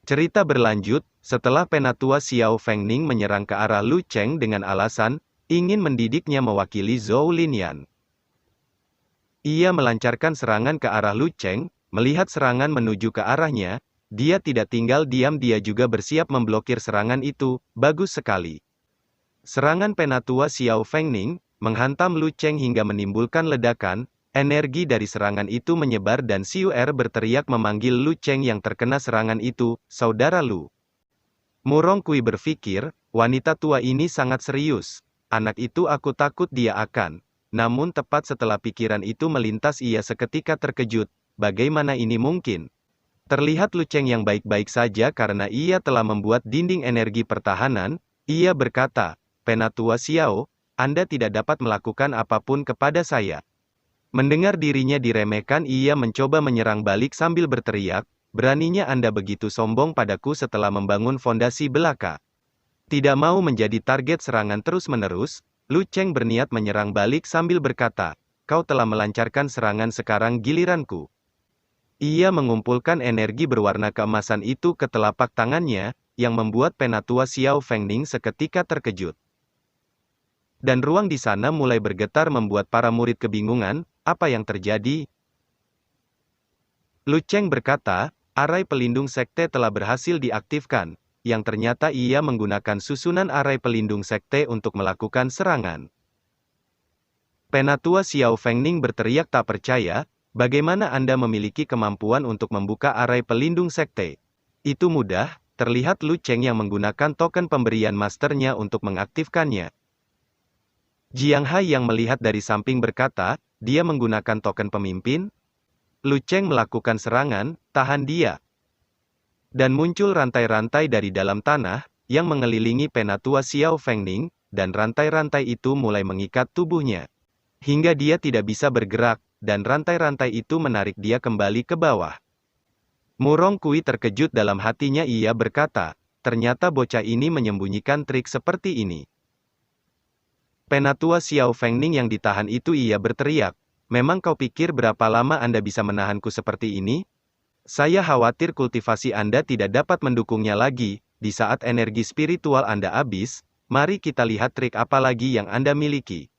Cerita berlanjut, setelah Penatua Xiao Fengning menyerang ke arah Lu Cheng dengan alasan, ingin mendidiknya mewakili Zhou Linyan. Ia melancarkan serangan ke arah Lu Cheng, melihat serangan menuju ke arahnya, dia tidak tinggal diam, dia juga bersiap memblokir serangan itu. Bagus sekali. Serangan Penatua Xiao Fengning menghantam Lu Cheng hingga menimbulkan ledakan. Energi dari serangan itu menyebar dan Xiu'er berteriak memanggil Lu Cheng yang terkena serangan itu, "Saudara Lu." Murong Kui berpikir, wanita tua ini sangat serius. Anak itu aku takut dia akan. Namun tepat setelah pikiran itu melintas ia seketika terkejut. Bagaimana ini mungkin? Terlihat Lu Cheng yang baik-baik saja karena ia telah membuat dinding energi pertahanan. Ia berkata, "Penatua Xiao, Anda tidak dapat melakukan apapun kepada saya." Mendengar dirinya diremehkan, ia mencoba menyerang balik sambil berteriak, "Beraninya Anda begitu sombong padaku setelah membangun fondasi belaka?" Tidak mau menjadi target serangan terus-menerus, Lu Cheng berniat menyerang balik sambil berkata, "Kau telah melancarkan serangan, sekarang giliranku." Ia mengumpulkan energi berwarna keemasan itu ke telapak tangannya, yang membuat Penatua Xiao Fengning seketika terkejut. Dan ruang di sana mulai bergetar membuat para murid kebingungan. Apa yang terjadi? Lu Cheng berkata, arai pelindung sekte telah berhasil diaktifkan, yang ternyata ia menggunakan susunan arai pelindung sekte untuk melakukan serangan. Penatua Xiao Fengning berteriak tak percaya, "Bagaimana Anda memiliki kemampuan untuk membuka arai pelindung sekte?" "Itu mudah," terlihat Lu Cheng yang menggunakan token pemberian masternya untuk mengaktifkannya. Jiang Hai yang melihat dari samping berkata, "Dia menggunakan token pemimpin?" Lu Cheng melakukan serangan, "Tahan dia." Dan muncul rantai-rantai dari dalam tanah, yang mengelilingi Penatua Xiao Fengning, dan rantai-rantai itu mulai mengikat tubuhnya. Hingga dia tidak bisa bergerak, dan rantai-rantai itu menarik dia kembali ke bawah. Murong Kui terkejut dalam hatinya, ia berkata, "Ternyata bocah ini menyembunyikan trik seperti ini." Penatua Xiao Fengning yang ditahan itu, ia berteriak, "Memang kau pikir berapa lama Anda bisa menahanku seperti ini? Saya khawatir kultivasi Anda tidak dapat mendukungnya lagi. Di saat energi spiritual Anda habis, mari kita lihat trik apa lagi yang Anda miliki."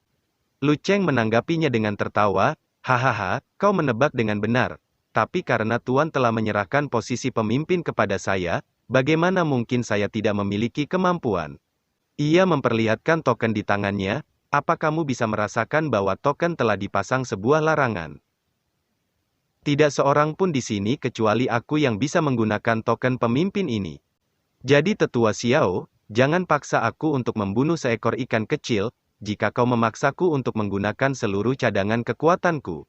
Lu Cheng menanggapinya dengan tertawa, "Hahaha, kau menebak dengan benar. Tapi karena Tuan telah menyerahkan posisi pemimpin kepada saya, bagaimana mungkin saya tidak memiliki kemampuan?" Ia memperlihatkan token di tangannya. "Apa kamu bisa merasakan bahwa token telah dipasang sebuah larangan? Tidak seorang pun di sini kecuali aku yang bisa menggunakan token pemimpin ini. Jadi Tetua Xiao, jangan paksa aku untuk membunuh seekor ikan kecil, jika kau memaksaku untuk menggunakan seluruh cadangan kekuatanku.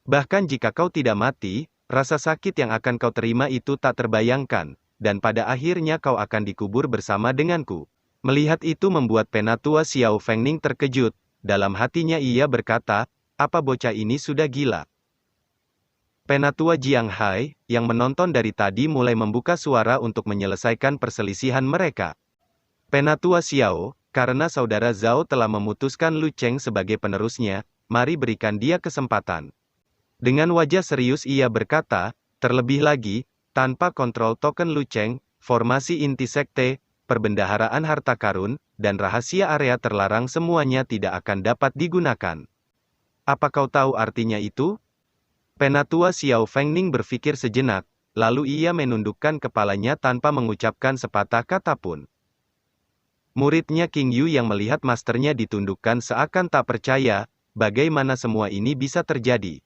Bahkan jika kau tidak mati, rasa sakit yang akan kau terima itu tak terbayangkan, dan pada akhirnya kau akan dikubur bersama denganku." Melihat itu membuat Penatua Xiao Fengning terkejut. Dalam hatinya ia berkata, "Apa bocah ini sudah gila?" Penatua Jiang Hai, yang menonton dari tadi mulai membuka suara untuk menyelesaikan perselisihan mereka. "Penatua Xiao, karena saudara Zhao telah memutuskan Lu Cheng sebagai penerusnya, mari berikan dia kesempatan." Dengan wajah serius ia berkata, "Terlebih lagi, tanpa kontrol token Lu Cheng, formasi inti sekte, perbendaharaan harta karun, dan rahasia area terlarang semuanya tidak akan dapat digunakan." "Apa kau tahu artinya itu?" Penatua Xiao Fengning berpikir sejenak, lalu ia menundukkan kepalanya tanpa mengucapkan sepatah kata pun. Muridnya King Yu yang melihat masternya ditundukkan seakan tak percaya, bagaimana semua ini bisa terjadi.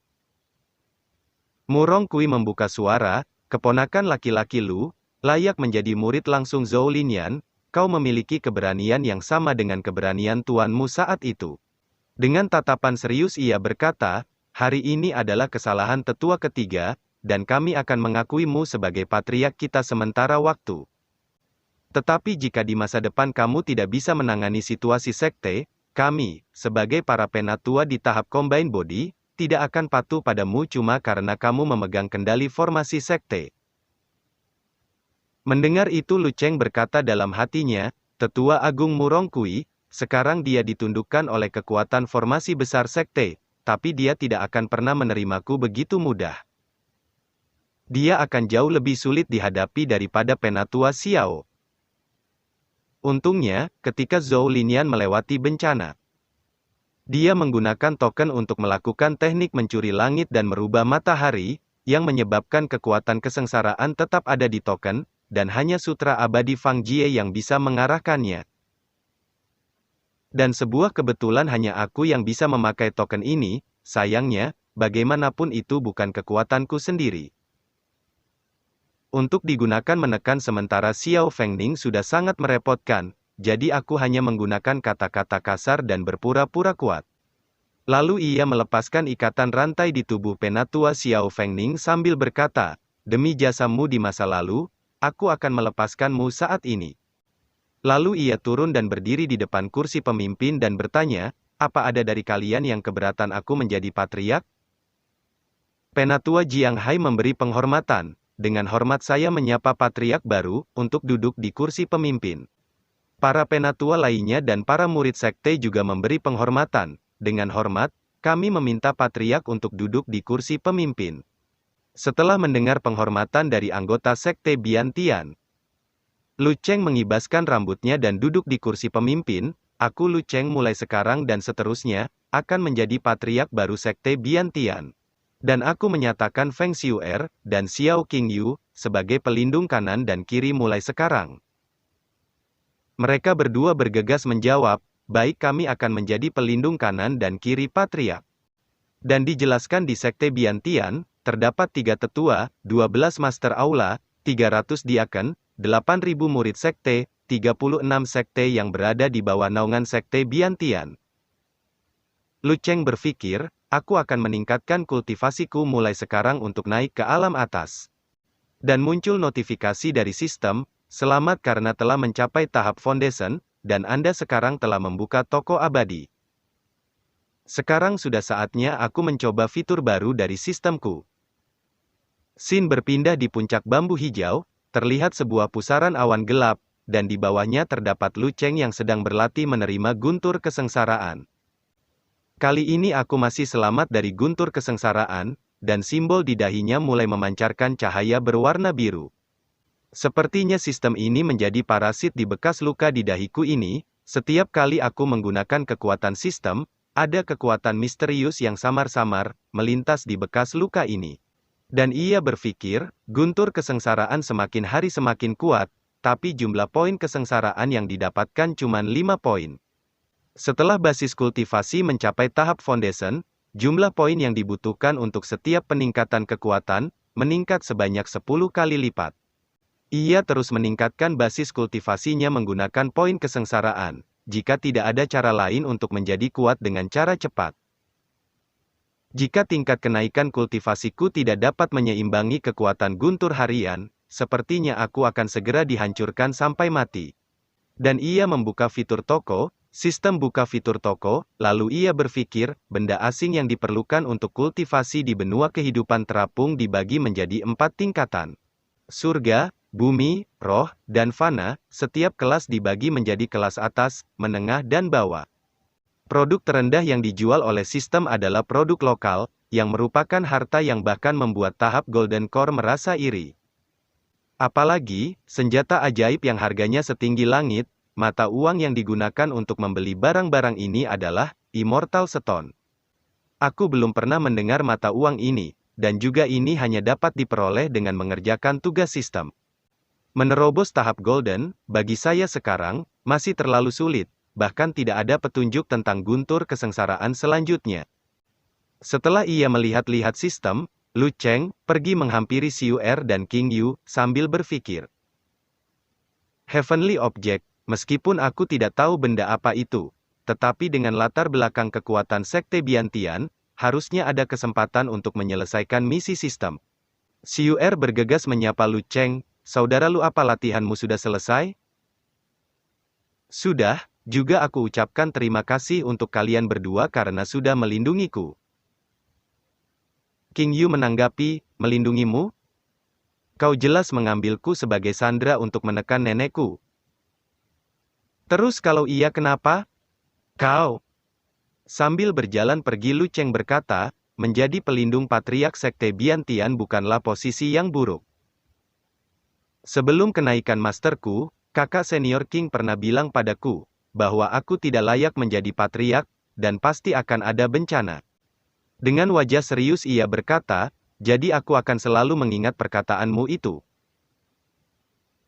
Murong Kui membuka suara, "Keponakan laki-laki Lu, layak menjadi murid langsung Zhou Linyan, kau memiliki keberanian yang sama dengan keberanian tuanmu saat itu." Dengan tatapan serius ia berkata, "Hari ini adalah kesalahan tetua ketiga, dan kami akan mengakuimu sebagai patriark kita sementara waktu. Tetapi jika di masa depan kamu tidak bisa menangani situasi sekte, kami, sebagai para penatua di tahap Combine Body, tidak akan patuh padamu cuma karena kamu memegang kendali formasi sekte." Mendengar itu Lu Cheng berkata dalam hatinya, "Tetua Agung Murong Kui, sekarang dia ditundukkan oleh kekuatan formasi besar sekte, tapi dia tidak akan pernah menerimaku begitu mudah." dia akan jauh lebih sulit dihadapi daripada Penatua Xiao. Untungnya, ketika Zhou Linian melewati bencana, dia menggunakan token untuk melakukan teknik mencuri langit dan merubah matahari, yang menyebabkan kekuatan kesengsaraan tetap ada di token, dan hanya sutra abadi Fang Jie yang bisa mengarahkannya. Dan sebuah kebetulan hanya aku yang bisa memakai token ini, sayangnya, bagaimanapun itu bukan kekuatanku sendiri. Untuk digunakan menekan sementara Xiao Fengning sudah sangat merepotkan, jadi aku hanya menggunakan kata-kata kasar dan berpura-pura kuat. Lalu ia melepaskan ikatan rantai di tubuh Penatua Xiao Fengning sambil berkata, "Demi jasamu di masa lalu, aku akan melepaskanmu saat ini." Lalu ia turun dan berdiri di depan kursi pemimpin dan bertanya, "Apa ada dari kalian yang keberatan aku menjadi patriark?" Penatua Jiang Hai memberi penghormatan. Dengan hormat saya menyapa patriark baru, untuk duduk di kursi pemimpin. Para penatua lainnya dan para murid sekte juga memberi penghormatan. Dengan hormat, kami meminta patriark untuk duduk di kursi pemimpin. Setelah mendengar penghormatan dari anggota sekte Biantian, Lu Cheng mengibaskan rambutnya dan duduk di kursi pemimpin. Aku Lu Cheng mulai sekarang dan seterusnya, akan menjadi patriark baru sekte Biantian. Dan aku menyatakan Feng Xiu'er, dan Xiao Qingyu, sebagai pelindung kanan dan kiri mulai sekarang. Mereka berdua bergegas menjawab, "Baik, kami akan menjadi pelindung kanan dan kiri patriark." Dan dijelaskan di sekte Biantian, terdapat 3 tetua, 12 master aula, 300 diaken, 8.000 murid sekte, 36 sekte yang berada di bawah naungan sekte Biantian. Lu Cheng berpikir, aku akan meningkatkan kultivasiku mulai sekarang untuk naik ke alam atas. Dan muncul notifikasi dari sistem, "Selamat karena telah mencapai tahap foundation, dan Anda sekarang telah membuka toko abadi." Sekarang sudah saatnya aku mencoba fitur baru dari sistemku. Scene berpindah di puncak bambu hijau, terlihat sebuah pusaran awan gelap, dan di bawahnya terdapat Lu Cheng yang sedang berlatih menerima guntur kesengsaraan. Kali ini aku masih selamat dari guntur kesengsaraan, dan simbol di dahinya mulai memancarkan cahaya berwarna biru. Sepertinya sistem ini menjadi parasit di bekas luka di dahiku ini. Setiap kali aku menggunakan kekuatan sistem, ada kekuatan misterius yang samar-samar melintas di bekas luka ini. Dan ia berpikir, guntur kesengsaraan semakin hari semakin kuat, tapi jumlah poin kesengsaraan yang didapatkan cuma 5 poin. Setelah basis kultivasi mencapai tahap foundation, jumlah poin yang dibutuhkan untuk setiap peningkatan kekuatan, meningkat sebanyak 10 kali lipat. Ia terus meningkatkan basis kultivasinya menggunakan poin kesengsaraan, jika tidak ada cara lain untuk menjadi kuat dengan cara cepat. Jika tingkat kenaikan kultivasiku tidak dapat menyeimbangi kekuatan guntur harian, sepertinya aku akan segera dihancurkan sampai mati. Dan ia membuka fitur toko. Sistem buka fitur toko, lalu ia berpikir, benda asing yang diperlukan untuk kultivasi di benua kehidupan terapung dibagi menjadi 4 tingkatan. Surga, bumi, roh, dan fana, setiap kelas dibagi menjadi kelas atas, menengah dan bawah. Produk terendah yang dijual oleh sistem adalah produk lokal, yang merupakan harta yang bahkan membuat tahap Golden Core merasa iri. Apalagi, senjata ajaib yang harganya setinggi langit, mata uang yang digunakan untuk membeli barang-barang ini adalah Immortal Stone. Aku belum pernah mendengar mata uang ini, dan juga ini hanya dapat diperoleh dengan mengerjakan tugas sistem. Menerobos tahap Golden, bagi saya sekarang, masih terlalu sulit, bahkan tidak ada petunjuk tentang guntur kesengsaraan selanjutnya. Setelah ia melihat-lihat sistem, Lu Cheng pergi menghampiri Xiu'er dan Qingyu sambil berpikir. Heavenly Object. Meskipun aku tidak tahu benda apa itu, tetapi dengan latar belakang kekuatan sekte Biantian, harusnya ada kesempatan untuk menyelesaikan misi sistem. Xiu'er bergegas menyapa Lu Cheng, "Saudara Lu, apa latihanmu sudah selesai?" "Sudah, juga aku ucapkan terima kasih untuk kalian berdua karena sudah melindungiku." Qingyu menanggapi, "Melindungimu? Kau jelas mengambilku sebagai sandera untuk menekan nenekku. Terus kalau iya kenapa? Kau?" Sambil berjalan pergi Lu Cheng berkata, menjadi pelindung Patriark Sekte Biantian bukanlah posisi yang buruk. Sebelum kenaikan masterku, kakak senior King pernah bilang padaku, bahwa aku tidak layak menjadi Patriark, dan pasti akan ada bencana. Dengan wajah serius ia berkata, jadi aku akan selalu mengingat perkataanmu itu.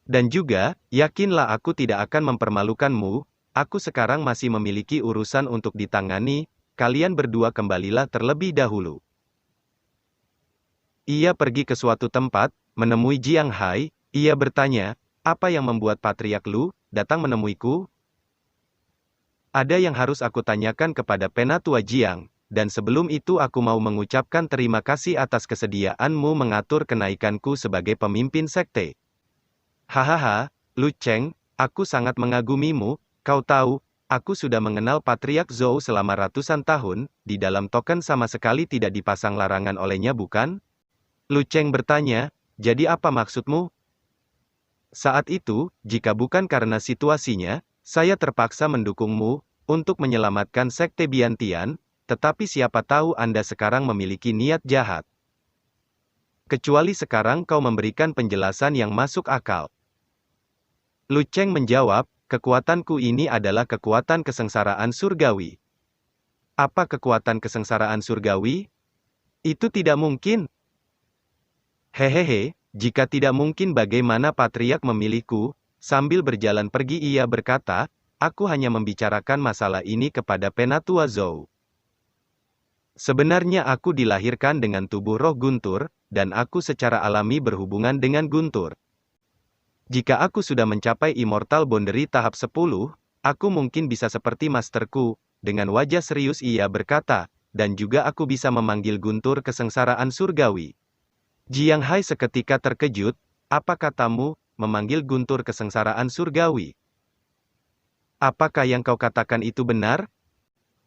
Dan juga, yakinlah aku tidak akan mempermalukanmu, aku sekarang masih memiliki urusan untuk ditangani, kalian berdua kembalilah terlebih dahulu. Ia pergi ke suatu tempat, menemui Jiang Hai, ia bertanya, apa yang membuat Patriark Lu datang menemuiku? Ada yang harus aku tanyakan kepada Penatua Jiang, dan sebelum itu aku mau mengucapkan terima kasih atas kesediaanmu mengatur kenaikanku sebagai pemimpin sekte. Hahaha, Lu Cheng, aku sangat mengagumimu, kau tahu, aku sudah mengenal Patriark Zhou selama ratusan tahun, di dalam token sama sekali tidak dipasang larangan olehnya bukan? Lu Cheng bertanya, jadi apa maksudmu? Saat itu, jika bukan karena situasinya, saya terpaksa mendukungmu, untuk menyelamatkan Sekte Biantian, tetapi siapa tahu Anda sekarang memiliki niat jahat. Kecuali sekarang kau memberikan penjelasan yang masuk akal. Lu Cheng menjawab, kekuatanku ini adalah kekuatan kesengsaraan surgawi. Apa kekuatan kesengsaraan surgawi? Itu tidak mungkin. Hehehe, jika tidak mungkin bagaimana Patriark memilihku, sambil berjalan pergi ia berkata, aku hanya membicarakan masalah ini kepada Penatua Zhou. Sebenarnya aku dilahirkan dengan tubuh roh guntur, dan aku secara alami berhubungan dengan guntur. Jika aku sudah mencapai Immortal Boundary tahap 10, aku mungkin bisa seperti masterku, dengan wajah serius ia berkata, dan juga aku bisa memanggil guntur kesengsaraan surgawi. Jiang Hai seketika terkejut, apa katamu, memanggil guntur kesengsaraan surgawi? Apakah yang kau katakan itu benar?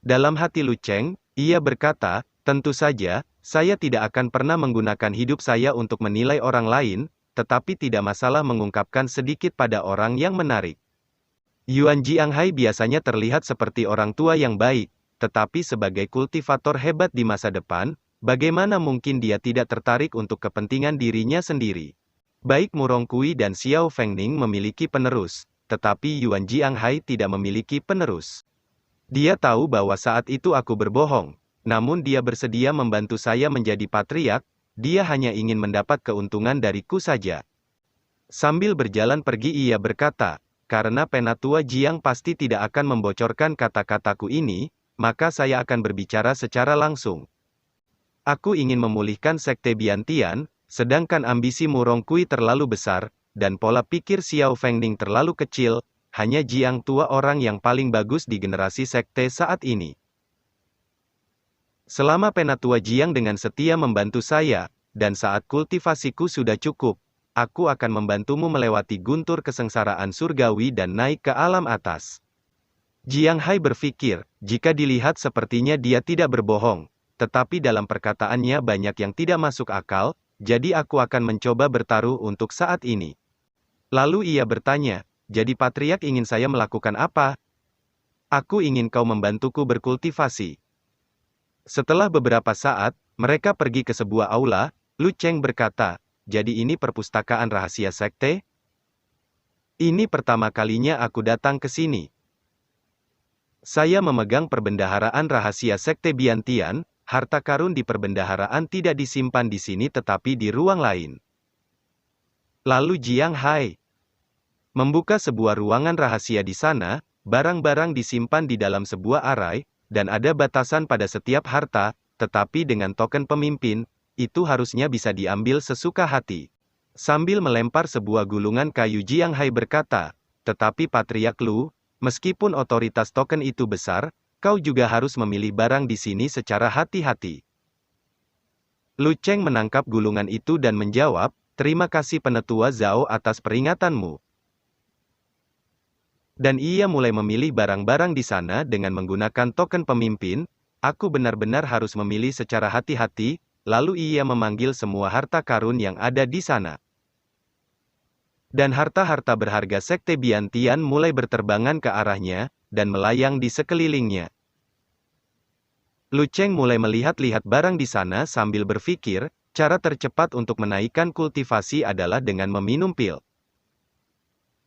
Dalam hati Lu Cheng, ia berkata, tentu saja, saya tidak akan pernah menggunakan hidup saya untuk menilai orang lain, tetapi tidak masalah mengungkapkan sedikit pada orang yang menarik. Yuan Jiang Hai biasanya terlihat seperti orang tua yang baik, tetapi sebagai kultivator hebat di masa depan, bagaimana mungkin dia tidak tertarik untuk kepentingan dirinya sendiri? Baik Murong Kui dan Xiao Fengning memiliki penerus, tetapi Yuan Jiang Hai tidak memiliki penerus. Dia tahu bahwa saat itu aku berbohong, namun dia bersedia membantu saya menjadi patriark, dia hanya ingin mendapat keuntungan dariku saja. Sambil berjalan pergi ia berkata, karena Penatua Jiang pasti tidak akan membocorkan kata-kataku ini, maka saya akan berbicara secara langsung. Aku ingin memulihkan Sekte Biantian, sedangkan ambisi Murong Kui terlalu besar, dan pola pikir Xiao Fengning terlalu kecil, hanya Jiang Tua orang yang paling bagus di generasi Sekte saat ini. Selama Penatua Jiang dengan setia membantu saya, dan saat kultivasiku sudah cukup, aku akan membantumu melewati guntur kesengsaraan surgawi dan naik ke alam atas. Jiang Hai berpikir, jika dilihat sepertinya dia tidak berbohong, tetapi dalam perkataannya banyak yang tidak masuk akal, jadi aku akan mencoba bertaruh untuk saat ini. Lalu ia bertanya, jadi Patriark ingin saya melakukan apa? Aku ingin kau membantuku berkultivasi. Setelah beberapa saat, mereka pergi ke sebuah aula, Lu Cheng berkata, jadi ini perpustakaan rahasia sekte? Ini pertama kalinya aku datang ke sini. Saya memegang perbendaharaan rahasia Sekte Biantian, harta karun di perbendaharaan tidak disimpan di sini tetapi di ruang lain. Lalu Jiang Hai membuka sebuah ruangan rahasia di sana, barang-barang disimpan di dalam sebuah arai, dan ada batasan pada setiap harta, tetapi dengan token pemimpin, itu harusnya bisa diambil sesuka hati. Sambil melempar sebuah gulungan kayu Jiang Hai berkata, tetapi Patriark Lu, meskipun otoritas token itu besar, kau juga harus memilih barang di sini secara hati-hati. Lu Cheng menangkap gulungan itu dan menjawab, terima kasih Penatua Zhao atas peringatanmu. Dan ia mulai memilih barang-barang di sana dengan menggunakan token pemimpin, aku benar-benar harus memilih secara hati-hati, lalu ia memanggil semua harta karun yang ada di sana. Dan harta-harta berharga Sekte Biantian mulai berterbangan ke arahnya, dan melayang di sekelilingnya. Lu Cheng mulai melihat-lihat barang di sana sambil berpikir, cara tercepat untuk menaikkan kultivasi adalah dengan meminum pil.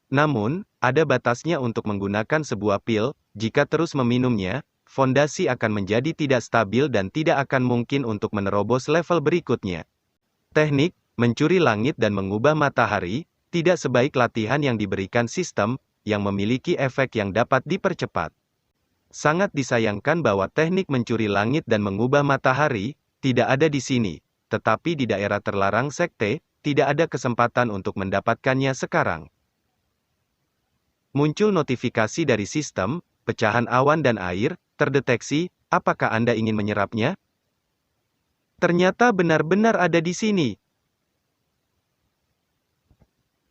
Namun, ada batasnya untuk menggunakan sebuah pil, jika terus meminumnya, fondasi akan menjadi tidak stabil dan tidak akan mungkin untuk menerobos level berikutnya. Teknik, mencuri langit dan mengubah matahari, tidak sebaik latihan yang diberikan sistem, yang memiliki efek yang dapat dipercepat. Sangat disayangkan bahwa teknik mencuri langit dan mengubah matahari, tidak ada di sini, tetapi di daerah terlarang sekte, tidak ada kesempatan untuk mendapatkannya sekarang. Muncul notifikasi dari sistem, pecahan awan dan air, terdeteksi, apakah Anda ingin menyerapnya? Ternyata benar-benar ada di sini.